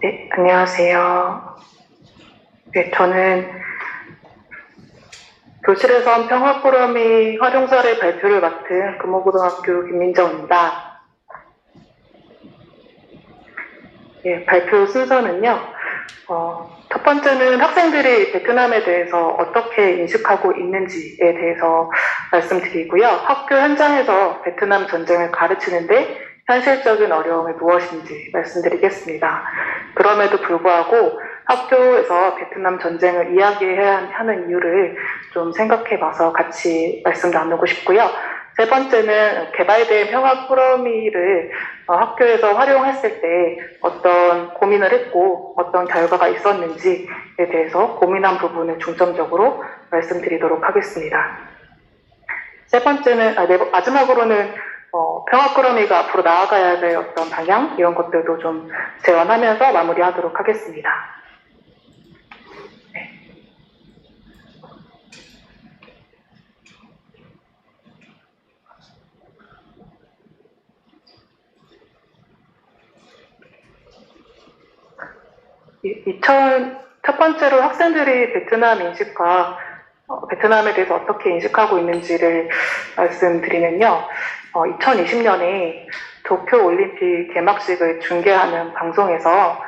네, 안녕하세요. 네, 저는 교실에서 평화포럼의 활용사례 발표를 맡은 금호고등학교 김민정입니다. 네, 발표 순서는요. 첫 번째는 학생들이 베트남에 대해서 어떻게 인식하고 있는지에 대해서 말씀드리고요. 학교 현장에서 베트남 전쟁을 가르치는데 현실적인 어려움이 무엇인지 말씀드리겠습니다. 그럼에도 불구하고 학교에서 베트남 전쟁을 이야기해야 하는 이유를 좀 생각해봐서 같이 말씀 나누고 싶고요. 세 번째는 개발된 평화 포럼이를 학교에서 활용했을 때 어떤 고민을 했고 어떤 결과가 있었는지에 대해서 고민한 부분을 중점적으로 말씀드리도록 하겠습니다. 세 번째는, 마지막으로는 평화 포럼이가 앞으로 나아가야 될 어떤 방향 이런 것들도 좀 제안하면서 마무리하도록 하겠습니다. 첫 번째로 학생들이 베트남 인식과 베트남에 대해서 어떻게 인식하고 있는지를 말씀드리면요. 2020년에 도쿄올림픽 개막식을 중계하는 방송에서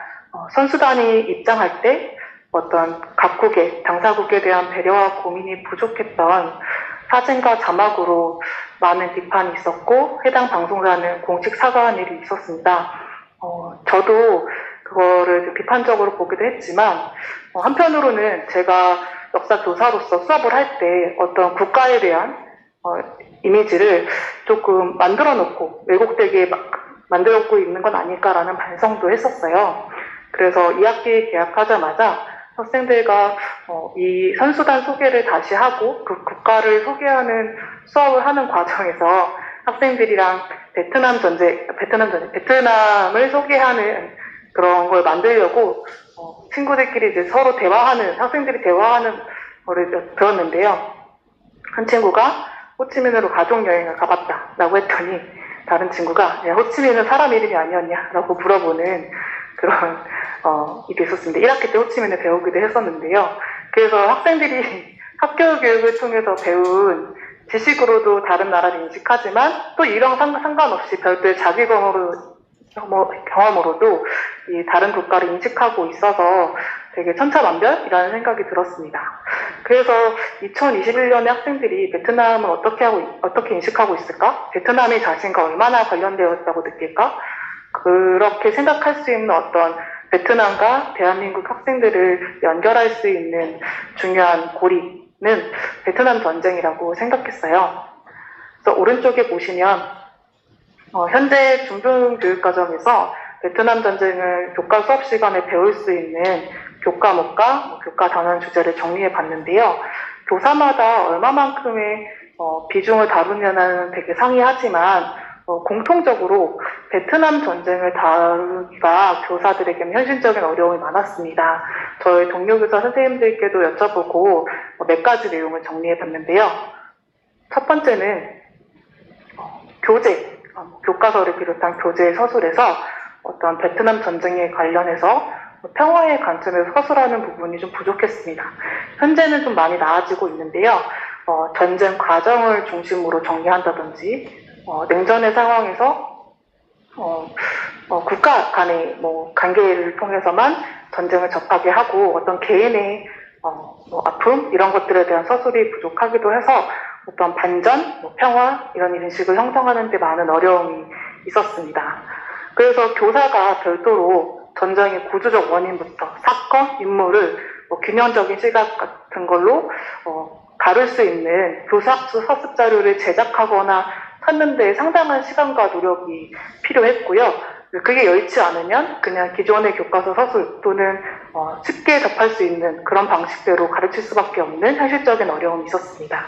선수단이 입장할 때 어떤 각국의 당사국에 대한 배려와 고민이 부족했던 사진과 자막으로 많은 비판이 있었고 해당 방송사는 공식 사과한 일이 있었습니다. 저도 그거를 비판적으로 보기도 했지만 한편으로는 제가 역사 교사로서 수업을 할 때 어떤 국가에 대한 이미지를 조금 만들어 놓고 왜곡되게 만들고 있는 건 아닐까라는 반성도 했었어요. 그래서 2학기 개학하자마자 학생들과 이 선수단 소개를 다시 하고 그 국가를 소개하는 수업을 하는 과정에서 학생들이랑 베트남을 소개하는 그런 걸 만들려고 친구들끼리 이제 서로 학생들이 대화하는 거를 들었는데요. 한 친구가 호치민으로 가족여행을 가봤다라고 했더니 다른 친구가 야, 호치민은 사람 이름이 아니었냐라고 물어보는 그런 일이 있었습니다. 1학기 때 호치민을 배우기도 했었는데요. 그래서 학생들이 학교 교육을 통해서 배운 지식으로도 다른 나라를 인식하지만 또 이런 상관없이 별도의 자기 경험으로도 이 다른 국가를 인식하고 있어서 되게 천차만별이라는 생각이 들었습니다. 그래서 2021년에 학생들이 베트남을 어떻게 인식하고 있을까? 베트남이 자신과 얼마나 관련되어 있다고 느낄까? 그렇게 생각할 수 있는 어떤 베트남과 대한민국 학생들을 연결할 수 있는 중요한 고리는 베트남 전쟁이라고 생각했어요. 그래서 오른쪽에 보시면 현재 중등교육과정에서 베트남 전쟁을 교과 수업 시간에 배울 수 있는 교과목과 교과 단원 주제를 정리해 봤는데요. 교사마다 얼마만큼의 비중을 다루냐는 되게 상이하지만 공통적으로 베트남 전쟁을 다루기가 교사들에게는 현실적인 어려움이 많았습니다. 저희 동료 교사 선생님들께도 여쭤보고 몇 가지 내용을 정리해 봤는데요. 첫 번째는 교과서를 비롯한 교재 서술에서 어떤 베트남 전쟁에 관련해서 평화의 관점에서 서술하는 부분이 좀 부족했습니다. 현재는 좀 많이 나아지고 있는데요. 전쟁 과정을 중심으로 정리한다든지 냉전의 상황에서 국가 간의 관계를 통해서만 전쟁을 접하게 하고 어떤 개인의 아픔 이런 것들에 대한 서술이 부족하기도 해서 어떤 반전, 평화 이런 인식을 형성하는 데 많은 어려움이 있었습니다. 그래서 교사가 별도로 전쟁의 구조적 원인부터 사건, 인물을 균형적인 시각 같은 걸로 다룰 수 있는 교사학습 서습 자료를 제작하거나 찾는 데 상당한 시간과 노력이 필요했고요. 그게 여의치 않으면 그냥 기존의 교과서 서술 또는 쉽게 접할 수 있는 그런 방식대로 가르칠 수밖에 없는 현실적인 어려움이 있었습니다.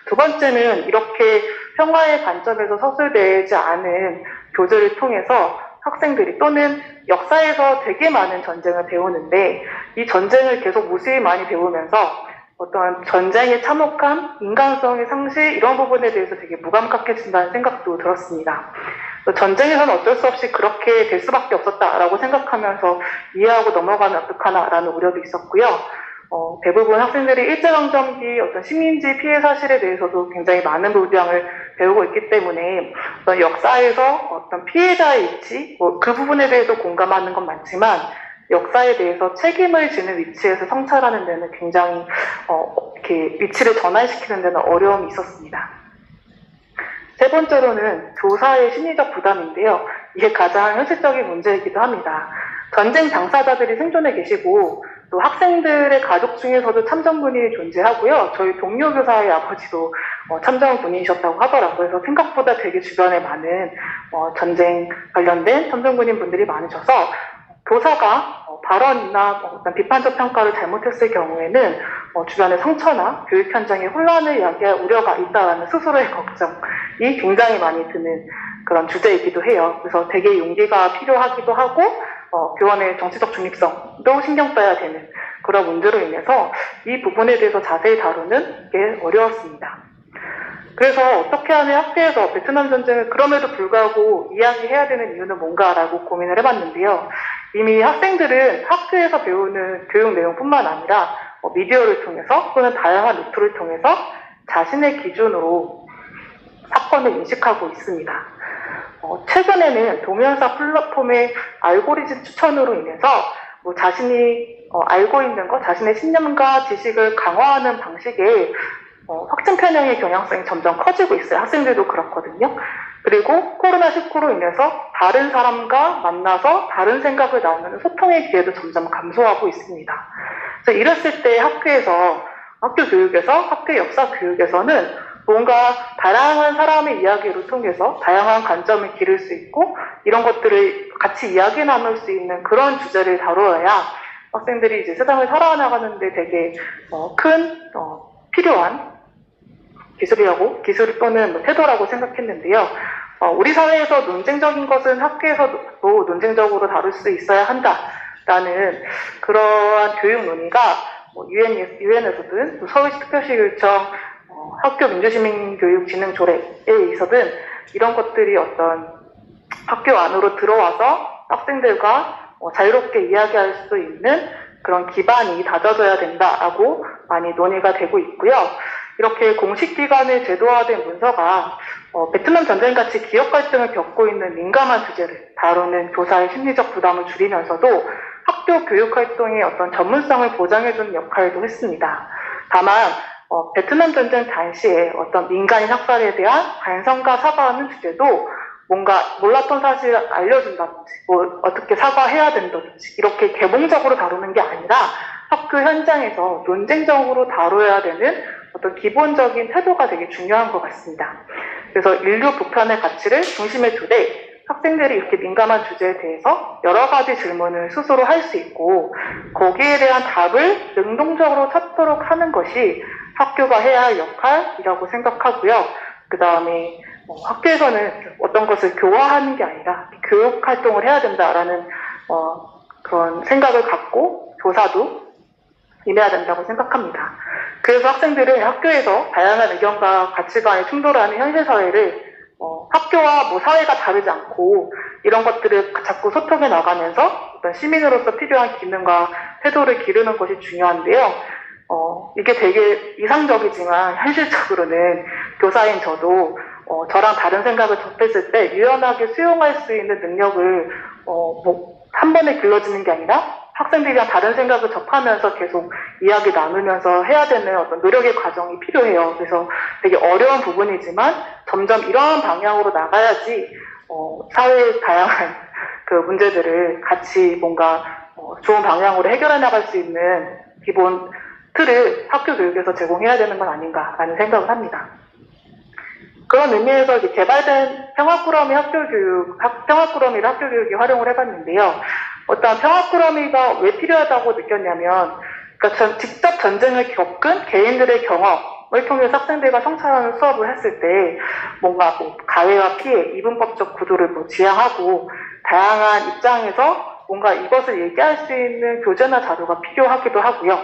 두 번째는 이렇게 평화의 관점에서 서술되지 않은 교재를 통해서 학생들이 또는 역사에서 되게 많은 전쟁을 배우는데 이 전쟁을 계속 무수히 많이 배우면서 어떤 전쟁의 참혹함, 인간성의 상실 이런 부분에 대해서 되게 무감각해진다는 생각도 들었습니다. 전쟁에서는 어쩔 수 없이 그렇게 될 수밖에 없었다라고 생각하면서 이해하고 넘어가면 어떡하나라는 우려도 있었고요. 대부분 학생들이 일제강점기 어떤 식민지 피해 사실에 대해서도 굉장히 많은 분량을 배우고 있기 때문에 어떤 역사에서 어떤 피해자의 위치, 그 부분에 대해서 공감하는 건 많지만 역사에 대해서 책임을 지는 위치에서 성찰하는 데는 굉장히 이렇게 위치를 전환시키는 데는 어려움이 있었습니다. 세 번째로는 교사의 심리적 부담인데요. 이게 가장 현실적인 문제이기도 합니다. 전쟁 당사자들이 생존해 계시고 또 학생들의 가족 중에서도 참전군이 존재하고요. 저희 동료 교사의 아버지도 참전군이셨다고 하더라고요. 그래서 생각보다 되게 주변에 많은 전쟁 관련된 참전군인 분들이 많으셔서 교사가 발언이나 어떤 비판적 평가를 잘못했을 경우에는 주변의 상처나 교육 현장의 혼란을 야기할 우려가 있다라는 스스로의 걱정이 굉장히 많이 드는 그런 주제이기도 해요. 그래서 되게 용기가 필요하기도 하고 교원의 정치적 중립성도 신경 써야 되는 그런 문제로 인해서 이 부분에 대해서 자세히 다루는 게 어려웠습니다. 그래서 어떻게 하면 학교에서 베트남 전쟁을 그럼에도 불구하고 이야기해야 되는 이유는 뭔가라고 고민을 해봤는데요. 이미 학생들은 학교에서 배우는 교육 내용뿐만 아니라 미디어를 통해서 또는 다양한 루트를 통해서 자신의 기준으로 사건을 인식하고 있습니다. 최근에는 동영상 플랫폼의 알고리즘 추천으로 인해서 자신이 알고 있는 것, 자신의 신념과 지식을 강화하는 방식의 확증 편향의 경향성이 점점 커지고 있어요. 학생들도 그렇거든요. 그리고 코로나19로 인해서 다른 사람과 만나서 다른 생각을 나누는 소통의 기회도 점점 감소하고 있습니다. 그래서 이랬을 때 학교 교육에서, 학교 역사 교육에서는 뭔가 다양한 사람의 이야기를 통해서 다양한 관점을 기를 수 있고 이런 것들을 같이 이야기 나눌 수 있는 그런 주제를 다루어야 학생들이 이제 세상을 살아나가는데 되게 필요한 기술 또는 태도라고 생각했는데요. 우리 사회에서 논쟁적인 것은 학교에서도 논쟁적으로 다룰 수 있어야 한다라는 그러한 교육 논의가 유엔에서든 서울시특별시 요청 학교 민주시민교육진흥조례에 있어든 이런 것들이 어떤 학교 안으로 들어와서 학생들과 자유롭게 이야기할 수 있는 그런 기반이 다져져야 된다라고 많이 논의가 되고 있고요. 이렇게 공식 기관의 제도화된 문서가 베트남 전쟁같이 기업 갈등을 겪고 있는 민감한 주제를 다루는 교사의 심리적 부담을 줄이면서도 학교 교육 활동의 어떤 전문성을 보장해주는 역할도 했습니다. 다만 베트남 전쟁 당시에 어떤 민간인 학살에 대한 반성과 사과하는 주제도 뭔가 몰랐던 사실을 알려준다든지 어떻게 사과해야 된다든지 이렇게 개봉적으로 다루는 게 아니라 학교 현장에서 논쟁적으로 다뤄야 되는 어떤 기본적인 태도가 되게 중요한 것 같습니다. 그래서 인류 보편의 가치를 중심에 두되 학생들이 이렇게 민감한 주제에 대해서 여러 가지 질문을 스스로 할 수 있고 거기에 대한 답을 능동적으로 찾도록 하는 것이 학교가 해야 할 역할이라고 생각하고요. 그 다음에 학교에서는 어떤 것을 교화하는 게 아니라 교육 활동을 해야 된다라는 그런 생각을 갖고 교사도 임해야 된다고 생각합니다. 그래서 학생들은 학교에서 다양한 의견과 가치관이 충돌하는 현실 사회를 학교와 사회가 다르지 않고 이런 것들을 자꾸 소통해 나가면서 어떤 시민으로서 필요한 기능과 태도를 기르는 것이 중요한데요. 이게 되게 이상적이지만 현실적으로는 교사인 저도 저랑 다른 생각을 접했을 때 유연하게 수용할 수 있는 능력을 한 번에 길러지는 게 아니라 학생들이랑 다른 생각을 접하면서 계속 이야기 나누면서 해야 되는 어떤 노력의 과정이 필요해요. 그래서 되게 어려운 부분이지만 점점 이러한 방향으로 나가야지 사회의 다양한 그 문제들을 같이 뭔가 좋은 방향으로 해결해 나갈 수 있는 기본 틀을 학교 교육에서 제공해야 되는 건 아닌가라는 생각을 합니다. 그런 의미에서 이제 개발된 평화꾸러미를 학교 교육에 활용을 해봤는데요. 어떤 평화꾸러미가 왜 필요하다고 느꼈냐면, 그러니까 직접 전쟁을 겪은 개인들의 경험을 통해서 학생들과 성찰하는 수업을 했을 때, 뭔가 가해와 피해, 이분법적 구도를 지향하고, 다양한 입장에서 뭔가 이것을 얘기할 수 있는 교재나 자료가 필요하기도 하고요.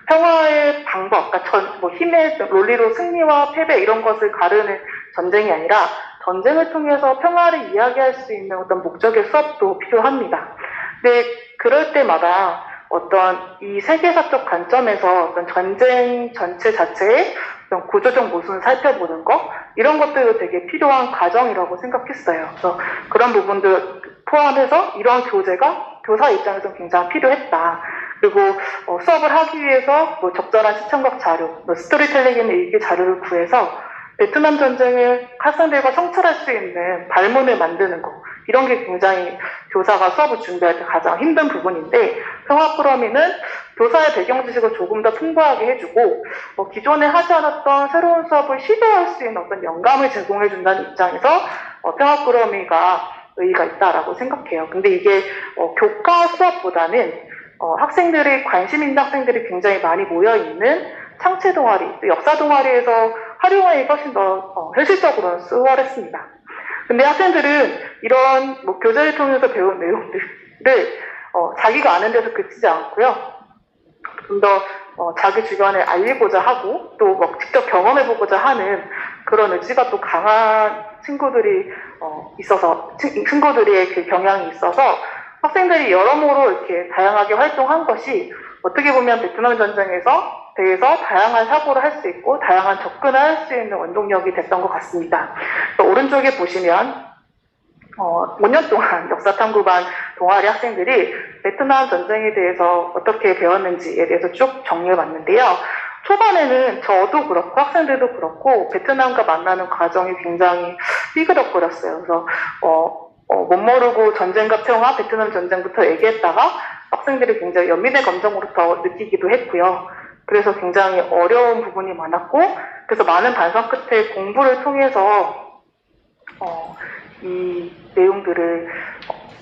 평화의 방법, 그러니까 힘의 논리로 승리와 패배 이런 것을 가르는 전쟁이 아니라 전쟁을 통해서 평화를 이야기할 수 있는 어떤 목적의 수업도 필요합니다. 근데 그럴 때마다 어떤 이 세계사적 관점에서 어떤 전쟁 전체 자체의 어떤 구조적 모순을 살펴보는 것, 이런 것들도 되게 필요한 과정이라고 생각했어요. 그래서 그런 부분들 포함해서 이런 교재가 교사 입장에서 굉장히 필요했다. 그리고 수업을 하기 위해서 적절한 시청각 자료, 스토리텔링이나 일기 자료를 구해서 베트남 전쟁을 학생들과 성찰할 수 있는 발문을 만드는 것, 이런 게 굉장히 교사가 수업을 준비할 때 가장 힘든 부분인데, 평화꾸러미는 교사의 배경 지식을 조금 더 풍부하게 해주고 기존에 하지 않았던 새로운 수업을 시도할 수 있는 어떤 영감을 제공해준다는 입장에서 평화꾸러미가 의의가 있다라고 생각해요. 근데 이게 교과 수업보다는 학생들이 관심 있는 학생들이 굉장히 많이 모여있는 창체 동아리, 역사 동아리에서 활용하기가 훨씬 더 현실적으로 수월했습니다. 근데 학생들은 이런 교재를 통해서 배운 내용들을 자기가 아는 데서 그치지 않고요. 좀 더 자기 주변에 알리고자 하고 또 직접 경험해보고자 하는 그런 의지가 또 강한 친구들이 있어서 친구들의 그 경향이 있어서 학생들이 여러모로 이렇게 다양하게 활동한 것이 어떻게 보면 베트남 전쟁에서 대해서 다양한 사고를 할 수 있고 다양한 접근을 할 수 있는 원동력이 됐던 것 같습니다. 오른쪽에 보시면 5년 동안 역사탐구반 동아리 학생들이 베트남 전쟁에 대해서 어떻게 배웠는지에 대해서 쭉 정리해봤는데요. 초반에는 저도 그렇고 학생들도 그렇고 베트남과 만나는 과정이 굉장히 삐그덕거렸어요. 그래서 못 모르고 전쟁과 평화, 베트남 전쟁부터 얘기했다가 학생들이 굉장히 연민의 감정으로부터 느끼기도 했고요. 그래서 굉장히 어려운 부분이 많았고, 그래서 많은 반성 끝에 공부를 통해서 이 내용들을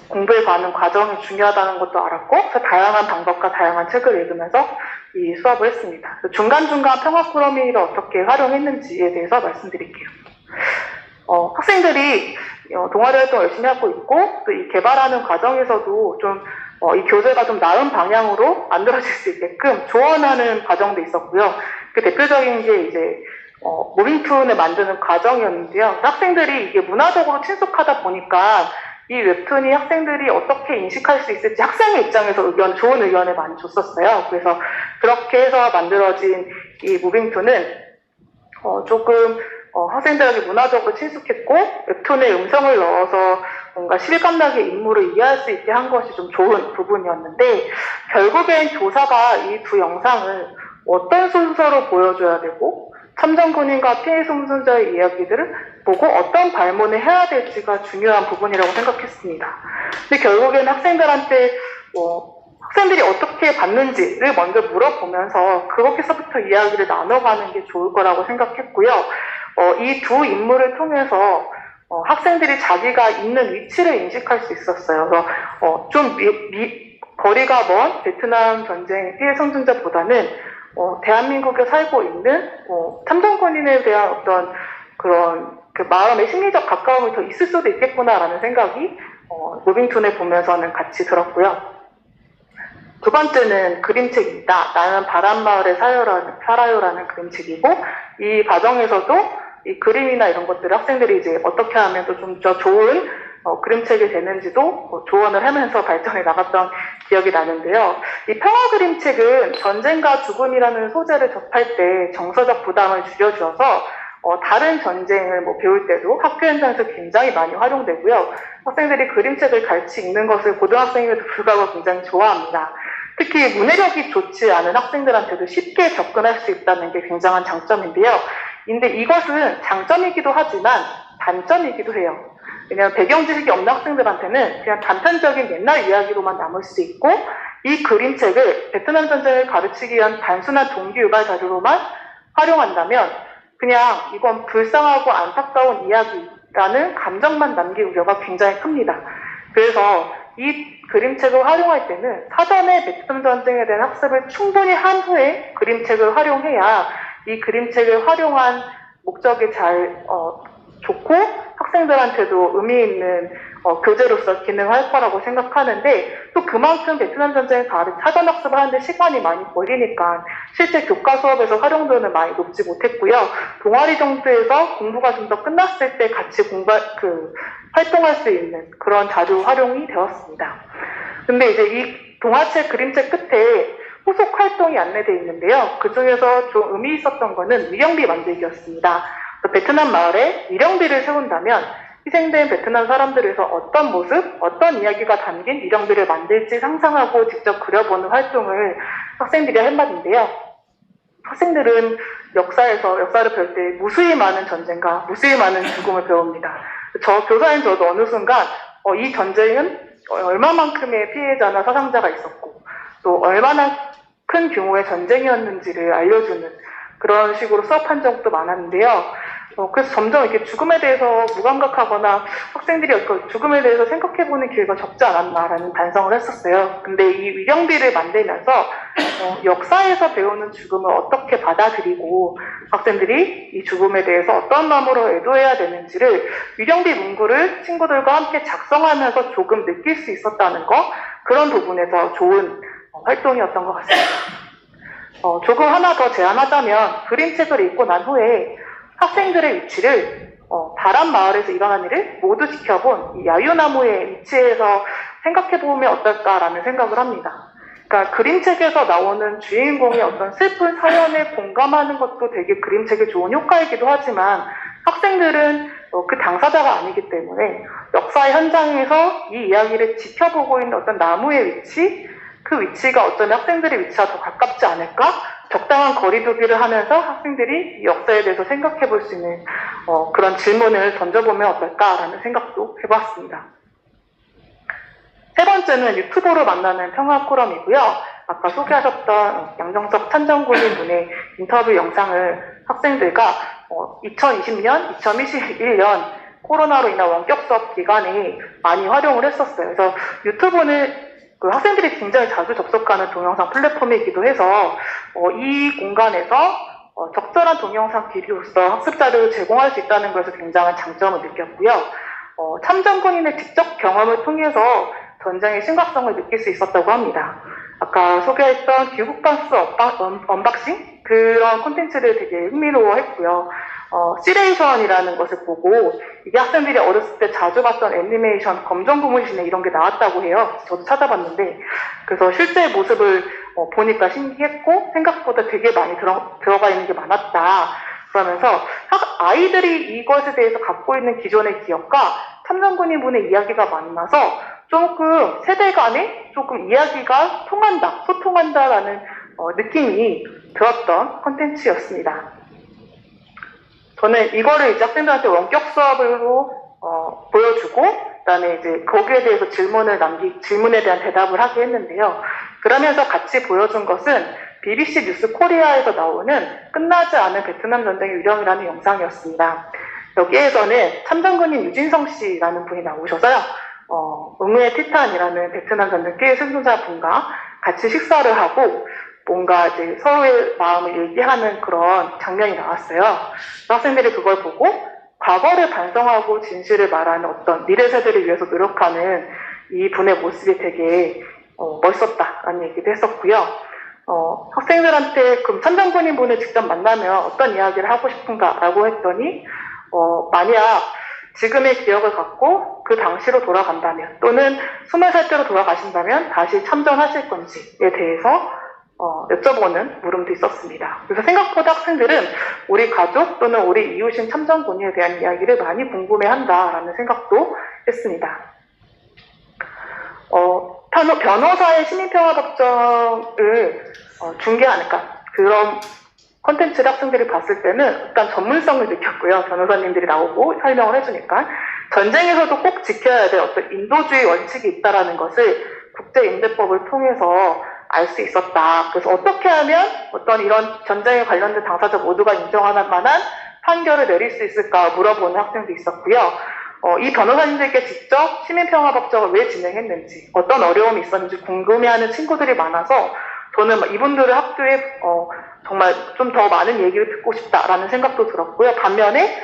공부에 관한 과정이 중요하다는 것도 알았고, 그래서 다양한 방법과 다양한 책을 읽으면서 이 수업을 했습니다. 중간중간 평화꾸러미를 어떻게 활용했는지에 대해서 말씀드릴게요. 학생들이 동아리 활동 열심히 하고 있고, 또 이 개발하는 과정에서도 좀 이 교재가 좀 나은 방향으로 만들어질 수 있게끔 조언하는 과정도 있었고요. 그 대표적인 게 이제 무빙툰을 만드는 과정이었는데요. 학생들이 이게 문화적으로 친숙하다 보니까 이 웹툰이 학생들이 어떻게 인식할 수 있을지 학생의 입장에서 좋은 의견을 많이 줬었어요. 그래서 그렇게 해서 만들어진 이 무빙툰은 조금 학생들에게 문화적으로 친숙했고 웹툰에 음성을 넣어서 뭔가 실감나게 인물을 이해할 수 있게 한 것이 좀 좋은 부분이었는데, 결국엔 교사가 이 두 영상을 어떤 순서로 보여줘야 되고 참전군인과 피해 생존자의 이야기들을 보고 어떤 발문을 해야 될지가 중요한 부분이라고 생각했습니다. 근데 결국에는 학생들한테 학생들이 어떻게 봤는지를 먼저 물어보면서 그렇게서부터 이야기를 나눠가는 게 좋을 거라고 생각했고요. 이 두 인물을 통해서 학생들이 자기가 있는 위치를 인식할 수 있었어요. 그래서 좀 거리가 먼 베트남 전쟁 피해 생존자보다는 대한민국에 살고 있는 참전군인에 대한 어떤 그런 그 마음의 심리적 가까움이 더 있을 수도 있겠구나라는 생각이 무빙툰을 보면서는 같이 들었고요. 두 번째는 그림책입니다. 나는 바람마을에 살아요라는 그림책이고, 이 과정에서도 이 그림이나 이런 것들을 학생들이 이제 어떻게 하면 또 좀 더 좋은 그림책이 되는지도 조언을 하면서 발전해 나갔던 기억이 나는데요. 이 평화 그림책은 전쟁과 죽음이라는 소재를 접할 때 정서적 부담을 줄여주어서 다른 전쟁을 배울 때도 학교 현장에서 굉장히 많이 활용되고요. 학생들이 그림책을 같이 읽는 것을 고등학생임에도 불구하고 굉장히 좋아합니다. 특히 문해력이 좋지 않은 학생들한테도 쉽게 접근할 수 있다는 게 굉장한 장점인데요. 근데 이것은 장점이기도 하지만 단점이기도 해요. 왜냐하면 배경 지식이 없는 학생들한테는 그냥 단편적인 옛날 이야기로만 남을 수 있고, 이 그림책을 베트남 전쟁을 가르치기 위한 단순한 동기 유발 자료로만 활용한다면 그냥 이건 불쌍하고 안타까운 이야기라는 감정만 남길 우려가 굉장히 큽니다. 그래서 이 그림책을 활용할 때는 사전에 베트남 전쟁에 대한 학습을 충분히 한 후에 그림책을 활용해야 이 그림책을 활용한 목적이 잘 좋고 학생들한테도 의미 있는 교재로서 기능할 거라고 생각하는데 또 그만큼 베트남 전쟁의 가를 사전학습을 하는데 시간이 많이 걸리니까 실제 교과 수업에서 활용도는 많이 높지 못했고요. 동아리 정도에서 공부가 좀 더 끝났을 때 같이 활동할 수 있는 그런 자료 활용이 되었습니다. 근데 이제 이 동화책, 그림책 끝에 후속 활동이 안내되어 있는데요. 그 중에서 좀 의미 있었던 거는 위령비 만들기였습니다. 베트남 마을에 위령비를 세운다면 희생된 베트남 사람들에서 어떤 모습, 어떤 이야기가 담긴 위령비를 만들지 상상하고 직접 그려보는 활동을 학생들이 할 말인데요. 학생들은 역사를 배울 때 무수히 많은 전쟁과 무수히 많은 죽음을 배웁니다. 교사인 저도 어느 순간 이 전쟁은 얼마만큼의 피해자나 사상자가 있었고 또 얼마나 큰 규모의 전쟁이었는지를 알려주는 그런 식으로 수업한 적도 많았는데요. 그래서 점점 이렇게 죽음에 대해서 무감각하거나 학생들이 죽음에 대해서 생각해보는 기회가 적지 않았나라는 반성을 했었어요. 근데 이 위령비를 만들면서 역사에서 배우는 죽음을 어떻게 받아들이고 학생들이 이 죽음에 대해서 어떤 마음으로 애도해야 되는지를 위령비 문구를 친구들과 함께 작성하면서 조금 느낄 수 있었다는 거, 그런 부분에서 좋은 활동이었던 것 같습니다. 조금 하나 더 제안하자면 그림책을 읽고 난 후에 학생들의 위치를 다란 마을에서 일어난 일을 모두 지켜본 이 야유나무의 위치에서 생각해보면 어떨까라는 생각을 합니다. 그러니까 그림책에서 나오는 주인공의 어떤 슬픈 사연에 공감하는 것도 되게 그림책의 좋은 효과이기도 하지만 학생들은 그 당사자가 아니기 때문에 역사의 현장에서 이 이야기를 지켜보고 있는 어떤 나무의 위치, 그 위치가 어쩌면 학생들의 위치와 더 가깝지 않을까? 적당한 거리두기를 하면서 학생들이 역사에 대해서 생각해 볼 수 있는 그런 질문을 던져보면 어떨까라는 생각도 해봤습니다. 세 번째는 유튜브로 만나는 평화 포럼이고요. 아까 소개하셨던 양정석 찬정군인 분의 인터뷰 영상을 학생들과 2020년, 2021년 코로나로 인한 원격 수업 기간에 많이 활용을 했었어요. 그래서 유튜브는 학생들이 굉장히 자주 접속하는 동영상 플랫폼이기도 해서 이 공간에서 적절한 동영상 기류로서 학습 자료를 제공할 수 있다는 것에서 굉장한 장점을 느꼈고요. 참전군인의 직접 경험을 통해서 전쟁의 심각성을 느낄 수 있었다고 합니다. 아까 소개했던 귀국반스 언박싱? 그런 콘텐츠를 되게 흥미로워했고요. 시레이션이라는 것을 보고 이게 학생들이 어렸을 때 자주 봤던 애니메이션 검정고무신에 이런 게 나왔다고 해요. 저도 찾아봤는데 그래서 실제 모습을 보니까 신기했고 생각보다 되게 많이 들어가 있는 게 많았다. 그러면서 아이들이 이것에 대해서 갖고 있는 기존의 기억과 참전군인 분의 이야기가 만나서 조금 세대 간에 조금 이야기가 통한다, 소통한다라는 느낌이 들었던 콘텐츠였습니다. 저는 이거를 이제 학생들한테 원격 수업으로 보여주고 그다음에 이제 거기에 대해서 질문에 대한 대답을 하게 했는데요. 그러면서 같이 보여준 것은 BBC 뉴스 코리아에서 나오는 끝나지 않은 베트남 전쟁의 유령이라는 영상이었습니다. 여기에서는 참전군인 유진성 씨라는 분이 나오셔서요. 응우의 티탄이라는 베트남 전쟁 피해 생존자 분과 같이 식사를 하고 뭔가 이제 서로의 마음을 얘기하는 그런 장면이 나왔어요. 학생들이 그걸 보고 과거를 반성하고 진실을 말하는 어떤 미래 세대를 위해서 노력하는 이 분의 모습이 되게 멋있었다라는 얘기도 했었고요. 학생들한테 그럼 참전군인 분을 직접 만나면 어떤 이야기를 하고 싶은가라고 했더니 만약 지금의 기억을 갖고 그 당시로 돌아간다면 또는 20살 때로 돌아가신다면 다시 참전하실 건지에 대해서 여쭤보는 물음도 있었습니다. 그래서 생각보다 학생들은 우리 가족 또는 우리 이웃인 참전군인에 대한 이야기를 많이 궁금해한다라는 생각도 했습니다. 변호사의 시민평화법정을 중계하는 그런 콘텐츠를 학생들이 봤을 때는 약간 전문성을 느꼈고요. 변호사님들이 나오고 설명을 해주니까 전쟁에서도 꼭 지켜야 될 어떤 인도주의 원칙이 있다라는 것을 국제임대법을 통해서 알 수 있었다. 그래서 어떻게 하면 어떤 이런 전쟁에 관련된 당사자 모두가 인정할 만한 판결을 내릴 수 있을까 물어보는 학생도 있었고요. 이 변호사님들께 직접 시민평화법정을 왜 진행했는지, 어떤 어려움이 있었는지 궁금해하는 친구들이 많아서 저는 이분들을 학교에 정말 좀 더 많은 얘기를 듣고 싶다라는 생각도 들었고요. 반면에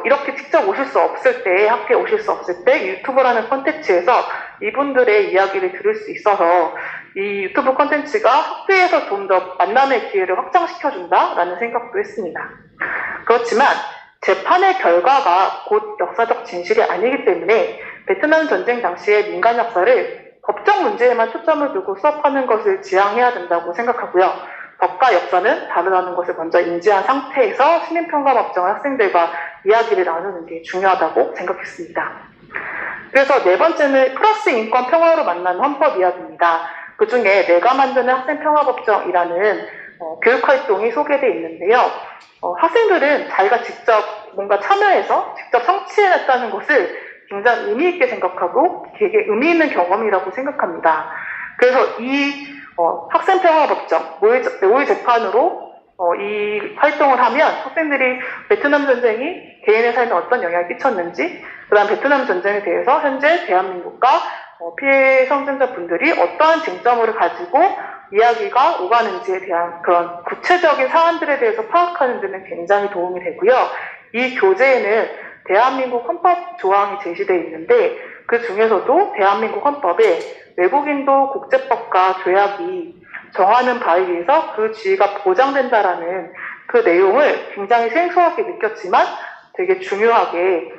이렇게 직접 오실 수 없을 때, 학교에 오실 수 없을 때 유튜브라는 콘텐츠에서 이분들의 이야기를 들을 수 있어서 이 유튜브 콘텐츠가 학교에서 좀 더 만남의 기회를 확장시켜준다라는 생각도 했습니다. 그렇지만 재판의 결과가 곧 역사적 진실이 아니기 때문에 베트남 전쟁 당시의 민간 역사를 법적 문제에만 초점을 두고 수업하는 것을 지향해야 된다고 생각하고요. 법과 역사는 다르다는 것을 먼저 인지한 상태에서 시민평가법정 학생들과 이야기를 나누는 게 중요하다고 생각했습니다. 그래서 네 번째는 플러스 인권 평화로 만난 헌법 이야기입니다. 그 중에 내가 만드는 학생평화법정이라는 교육활동이 소개되어 있는데요. 학생들은 자기가 직접 뭔가 참여해서 직접 성취해냈다는 것을 굉장히 의미 있게 생각하고 되게 의미 있는 경험이라고 생각합니다. 그래서 이 학생평화법정, 모의 재판으로 이 활동을 하면 학생들이 베트남 전쟁이 개인의 삶에 어떤 영향을 끼쳤는지, 그 다음 베트남 전쟁에 대해서 현재 대한민국과 피해 성생자분들이 어떠한 쟁점을 가지고 이야기가 오가는지에 대한 그런 구체적인 사안들에 대해서 파악하는 데는 굉장히 도움이 되고요. 이 교재에는 대한민국 헌법 조항이 제시되어 있는데 그 중에서도 대한민국 헌법에 외국인도 국제법과 조약이 정하는 바에 의해서 그 지위가 보장된다라는 그 내용을 굉장히 생소하게 느꼈지만 되게 중요하게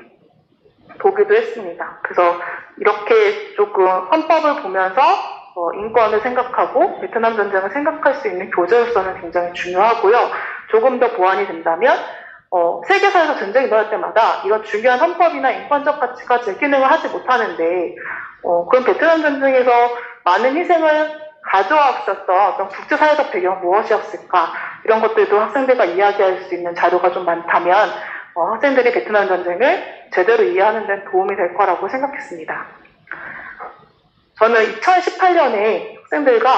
보기도 했습니다. 그래서 이렇게 조금 헌법을 보면서 인권을 생각하고 베트남 전쟁을 생각할 수 있는 교재로서는 굉장히 중요하고요. 조금 더 보완이 된다면 세계사에서 전쟁이 일어날 때마다 이런 중요한 헌법이나 인권적 가치가 제 기능을 하지 못하는데 그럼 베트남 전쟁에서 많은 희생을 가져왔었던 어떤 국제사회적 배경은 무엇이었을까, 이런 것들도 학생들과 이야기할 수 있는 자료가 좀 많다면 학생들이 베트남 전쟁을 제대로 이해하는 데는 도움이 될 거라고 생각했습니다. 저는 2018년에 학생들과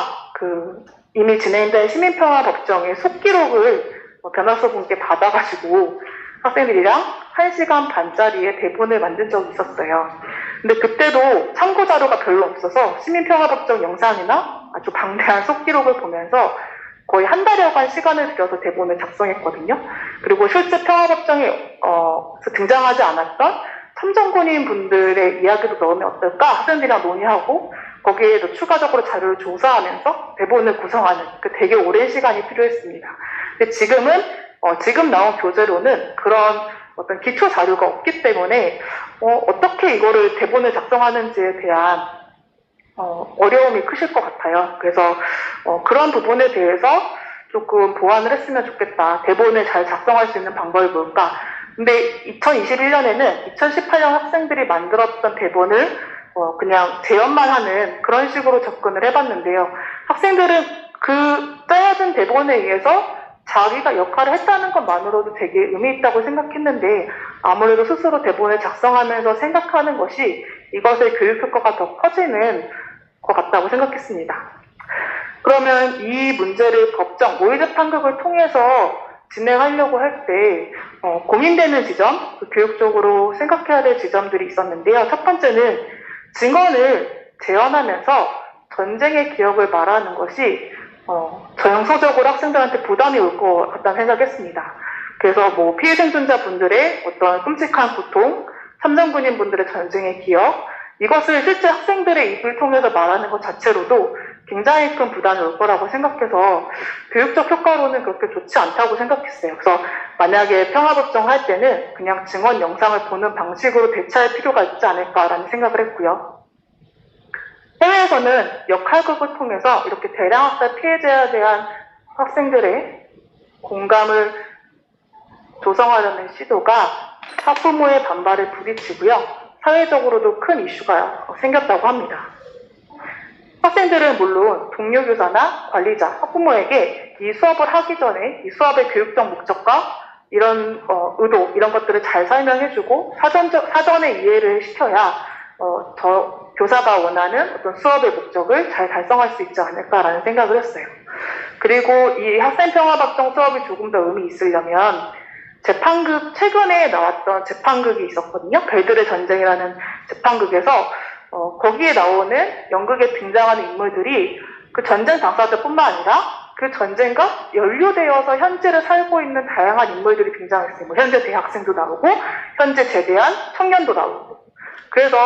이미 진행된 시민평화법정의 속기록을 변호사분께 받아가지고 학생들이랑 1시간 반짜리의 대본을 만든 적이 있었어요. 근데 그때도 참고 자료가 별로 없어서 시민평화법정 영상이나 아주 방대한 속기록을 보면서 거의 한 달여간 시간을 들여서 대본을 작성했거든요. 그리고 실제 평화법정에 등장하지 않았던 참전군인 분들의 이야기도 넣으면 어떨까 학생들이랑 논의하고 거기에도 추가적으로 자료를 조사하면서 대본을 구성하는 되게 오랜 시간이 필요했습니다. 근데 지금은 지금 나온 교재로는 그런 어떤 기초 자료가 없기 때문에 어떻게 이거를 대본을 작성하는지에 대한 어려움이 크실 것 같아요. 그래서 그런 부분에 대해서 조금 보완을 했으면 좋겠다. 대본을 잘 작성할 수 있는 방법이 뭘까? 근데 2021년에는 2018년 학생들이 만들었던 대본을 그냥 재연만 하는 그런 식으로 접근을 해봤는데요. 학생들은 그 짜여진 대본에 의해서 자기가 역할을 했다는 것만으로도 되게 의미 있다고 생각했는데 아무래도 스스로 대본을 작성하면서 생각하는 것이 이것의 교육 효과가 더 커지는 것 같다고 생각했습니다. 그러면 이 문제를 법정, 모의재판극을 통해서 진행하려고 할 때 고민되는 지점, 교육적으로 생각해야 될 지점들이 있었는데요. 첫 번째는 증언을 재현하면서 전쟁의 기억을 말하는 것이 정서적으로 학생들한테 부담이 올 것 같다는 생각했습니다. 그래서 피해 생존자분들의 어떤 끔찍한 고통, 참전군인 분들의 전쟁의 기억, 이것을 실제 학생들의 입을 통해서 말하는 것 자체로도 굉장히 큰 부담이 올 거라고 생각해서 교육적 효과로는 그렇게 좋지 않다고 생각했어요. 그래서 만약에 평화법정 할 때는 그냥 증언 영상을 보는 방식으로 대체할 필요가 있지 않을까라는 생각을 했고요. 해외에서는 역할극을 통해서 이렇게 대량학살 피해자에 대한 학생들의 공감을 조성하려는 시도가 학부모의 반발에 부딪히고요. 사회적으로도 큰 이슈가 생겼다고 합니다. 학생들은 물론 동료 교사나 관리자, 학부모에게 이 수업을 하기 전에 이 수업의 교육적 목적과 이런 의도, 이런 것들을 잘 설명해주고 사전에 이해를 시켜야 교사가 원하는 어떤 수업의 목적을 잘 달성할 수 있지 않을까라는 생각을 했어요. 그리고 이 학생평화법정 수업이 조금 더 의미 있으려면 재판극, 최근에 나왔던 재판극이 있었거든요. 별들의 전쟁이라는 재판극에서 거기에 나오는 연극에 등장하는 인물들이 그 전쟁 당사자뿐만 아니라 그 전쟁과 연루되어서 현재를 살고 있는 다양한 인물들이 등장했어요. 뭐 현재 대학생도 나오고 현재 제대한 청년도 나오고. 그래서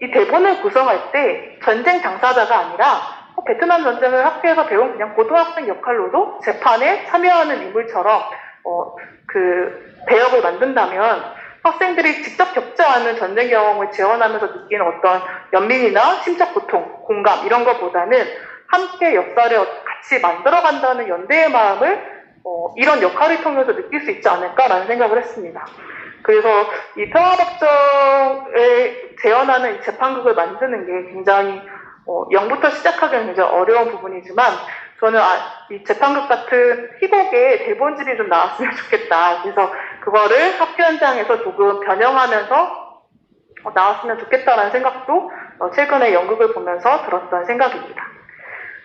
이 대본을 구성할 때 전쟁 당사자가 아니라 베트남 전쟁을 학교에서 배운 그냥 고등학생 역할로도 재판에 참여하는 인물처럼 그 배역을 만든다면 학생들이 직접 겪지 않은 전쟁 경험을 재현하면서 느끼는 어떤 연민이나 심적 고통, 공감 이런 것보다는 함께 역사를 같이 만들어간다는 연대의 마음을 이런 역할을 통해서 느낄 수 있지 않을까라는 생각을 했습니다. 그래서 이 평화법정을 재현하는 이 재판극을 만드는 게 굉장히 0부터 시작하기는 굉장히 어려운 부분이지만 저는 이 재판극 같은 희곡에 대본집이 좀 나왔으면 좋겠다. 그래서 그거를 학교 현장에서 조금 변형하면서 나왔으면 좋겠다라는 생각도 최근에 연극을 보면서 들었던 생각입니다.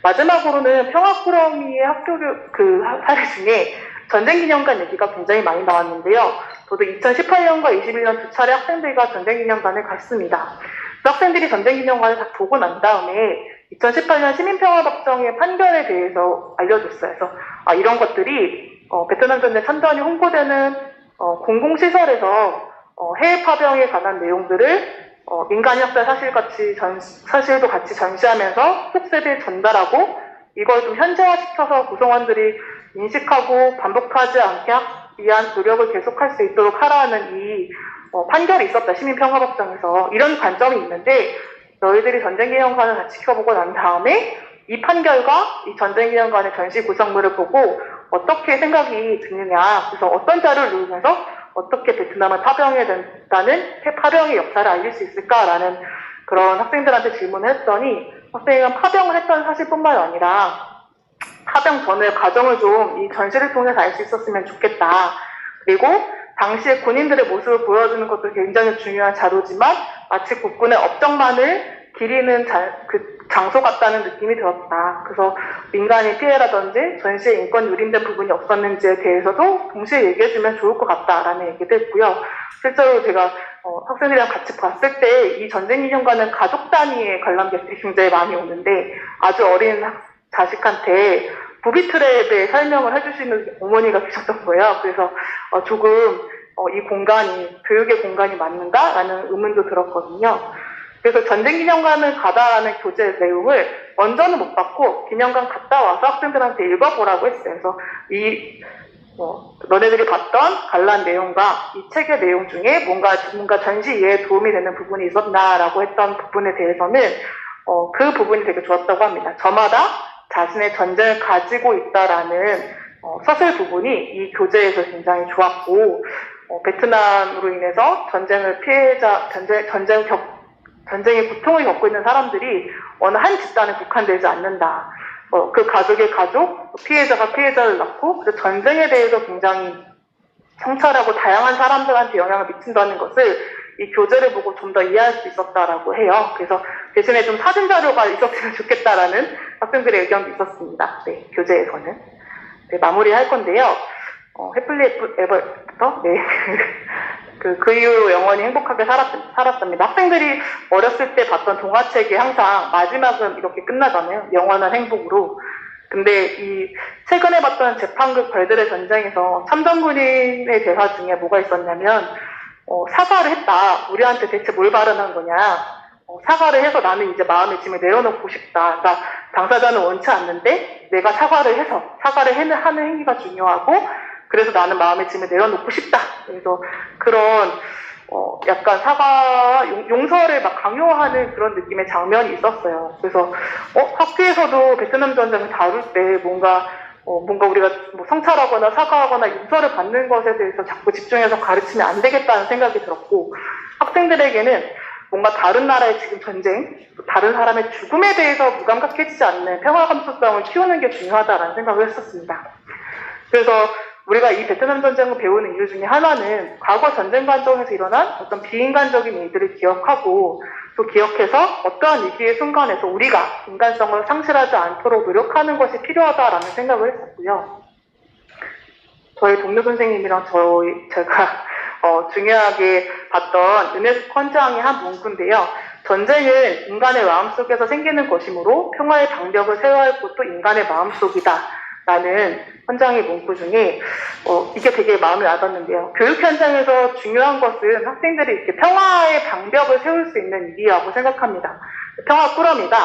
마지막으로는 평화꾸러미의 학교 그 사례 중에 전쟁기념관 얘기가 굉장히 많이 나왔는데요. 저도 2018년과 21년 두 차례 학생들과 전쟁기념관을 갔습니다. 그 학생들이 전쟁기념관을 다 보고 난 다음에 2018년 시민평화법정의 판결에 대해서 알려줬어요. 그래서 이런 것들이 베트남 전쟁 참전이 홍보되는 공공시설에서 해외 파병에 관한 내용들을 민간 역사 사실도 같이 전시하면서 후세대에 전달하고 이걸 좀 현재화시켜서 구성원들이 인식하고 반복하지 않게 위한 노력을 계속할 수 있도록 하라는 이 판결이 있었다. 시민평화법정에서 이런 관점이 있는데 너희들이 전쟁기념관을 다 지켜보고 난 다음에 이 판결과 이 전쟁기념관의 전시 구성물을 보고 어떻게 생각이 드느냐. 그래서 어떤 자료를 누르면서 어떻게 베트남을 파병해야 된다는 파병의 역사를 알릴 수 있을까라는 그런 학생들한테 질문을 했더니 학생은 파병을 했던 사실뿐만 아니라 파병 전의 과정을 좀 이 전시를 통해서 알 수 있었으면 좋겠다. 그리고 당시의 군인들의 모습을 보여주는 것도 굉장히 중요한 자료지만 마치 국군의 업적만을 기리는 그 장소 같다는 느낌이 들었다. 그래서 민간인 피해라든지 전시에 인권 유린된 부분이 없었는지에 대해서도 동시에 얘기해주면 좋을 것 같다라는 얘기도 했고요. 실제로 제가 학생들이랑 같이 봤을 때 이 전쟁기념관은 가족 단위의 관람객들이 굉장히 많이 오는데 아주 어린 자식한테 부비트랩의 설명을 해주시는 어머니가 계셨던 거예요. 그래서 조금 이 공간이 교육의 공간이 맞는가라는 의문도 들었거든요. 그래서 전쟁기념관을 가다라는 교재 내용을 먼저는 못 받고 기념관 갔다 와서 학생들한테 읽어보라고 했어요. 그래서 너네들이 봤던 관람 내용과 이 책의 내용 중에 뭔가 전시 이해에 도움이 되는 부분이 있었나라고 했던 부분에 대해서는 그 부분이 되게 좋았다고 합니다. 저마다 자신의 전쟁을 가지고 있다라는 서술 부분이 이 교재에서 굉장히 좋았고 베트남으로 인해서 전쟁의 고통을 겪고 있는 사람들이 어느 한 집단에 국한되지 않는다. 그 가족의 가족, 피해자가 피해자를 낳고 그래서 전쟁에 대해서 굉장히 성찰하고 다양한 사람들한테 영향을 미친다는 것을 이 교재를 보고 좀 더 이해할 수 있었다라고 해요. 그래서 대신에 좀 사진 자료가 있었으면 좋겠다라는 학생들의 의견도 있었습니다. 네, 교재에서는. 네, 마무리할 건데요. 해플리 에버부터 네. 그 이후로 영원히 행복하게 살았답니다. 학생들이 어렸을 때 봤던 동화책이 항상 마지막은 이렇게 끝나잖아요. 영원한 행복으로. 근데 이 최근에 봤던 재판극 별들의 전쟁에서 참전군인의 대사 중에 뭐가 있었냐면 사과를 했다. 우리한테 대체 뭘 발언한 거냐. 사과를 해서 나는 이제 마음의 짐을 내려놓고 싶다. 그러니까 당사자는 원치 않는데 내가 사과를 하는 행위가 중요하고 그래서 나는 마음의 짐을 내려놓고 싶다. 그래서 그런 약간 용서를 막 강요하는 그런 느낌의 장면이 있었어요. 그래서 학교에서도 베트남 전쟁을 다룰 때 뭔가 우리가 뭐 성찰하거나 사과하거나 용서를 받는 것에 대해서 자꾸 집중해서 가르치면 안 되겠다는 생각이 들었고 학생들에게는 뭔가 다른 나라의 지금 전쟁, 다른 사람의 죽음에 대해서 무감각해지지 않는 평화 감수성을 키우는 게 중요하다라는 생각을 했었습니다. 그래서 우리가 이 베트남 전쟁을 배우는 이유 중에 하나는 과거 전쟁 과정에서 일어난 어떤 비인간적인 일들을 기억하고 또 기억해서 어떠한 위기의 순간에서 우리가 인간성을 상실하지 않도록 노력하는 것이 필요하다라는 생각을 했었고요. 저희 동료 선생님이랑 제가 중요하게 봤던 유네스코 헌장의 한 문구인데요. 전쟁은 인간의 마음속에서 생기는 것이므로 평화의 방벽을 세워야 할 곳도 인간의 마음속이다. 라는 헌장의 문구 중에 이게 되게 마음에 와닿는데요. 교육 현장에서 중요한 것은 학생들이 이렇게 평화의 방벽을 세울 수 있는 일이라고 생각합니다. 평화 꾸러미가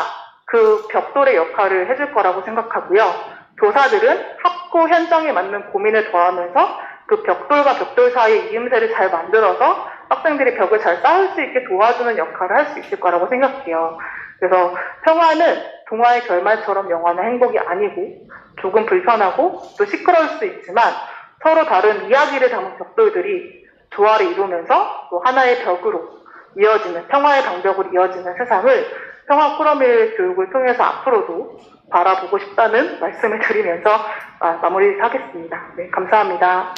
그 벽돌의 역할을 해줄 거라고 생각하고요. 교사들은 학교 현장에 맞는 고민을 더하면서 그 벽돌과 벽돌 사이의 이음새를 잘 만들어서 학생들이 벽을 잘 쌓을 수 있게 도와주는 역할을 할 수 있을 거라고 생각해요. 그래서 평화는 동화의 결말처럼 영원한 행복이 아니고 조금 불편하고 또 시끄러울 수 있지만 서로 다른 이야기를 담은 벽돌들이 조화를 이루면서 또 하나의 벽으로 이어지는 평화의 방벽으로 이어지는 세상을 평화 꾸러미 교육을 통해서 앞으로도 바라보고 싶다는 말씀을 드리면서 마무리하겠습니다. 네, 감사합니다.